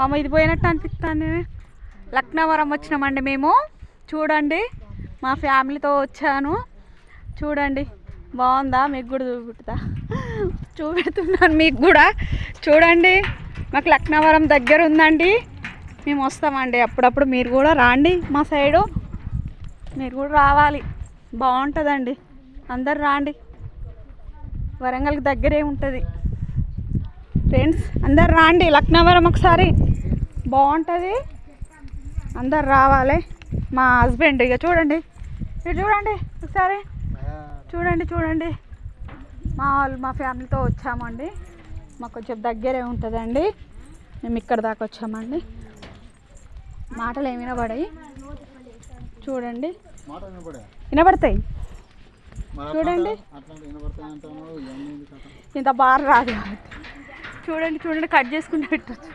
అమ్మ ఇది పోయినట్టు అనిపిస్తుంది. లక్నవరం వచ్చినామండి మేము. చూడండి మా ఫ్యామిలీతో వచ్చాను. చూడండి బాగుందా? మీకు కూడా చూపెడుతున్నాను మీకు కూడా. చూడండి మాకు లక్నవరం దగ్గర ఉందండి. మేము వస్తామండి అప్పుడప్పుడు. మీరు కూడా రాండి మా సైడు. మీరు కూడా రావాలి, బాగుంటుందండి. అందరు రాండి, వరంగల్కి దగ్గరే ఉంటుంది ఫ్రెండ్స్. అందరు రాండి లక్నవరం ఒకసారి, బాగుంటుంది. అందరు రావాలి. మా హస్బెండ్ ఇక చూడండి, ఇటు చూడండి ఒకసారి. చూడండి మా ఫ్యామిలీతో వచ్చామండి. మాకు కొంచెం దగ్గరే ఉంటుందండి. మేము ఇక్కడ దాకా వచ్చామండి. మాటలు ఏమి వినబడాయి చూడండి, వినబడతాయి చూడండి. ఇంత బాగా రాదు. చూడండి కట్ చేసుకుంటూ పెట్టచ్చు.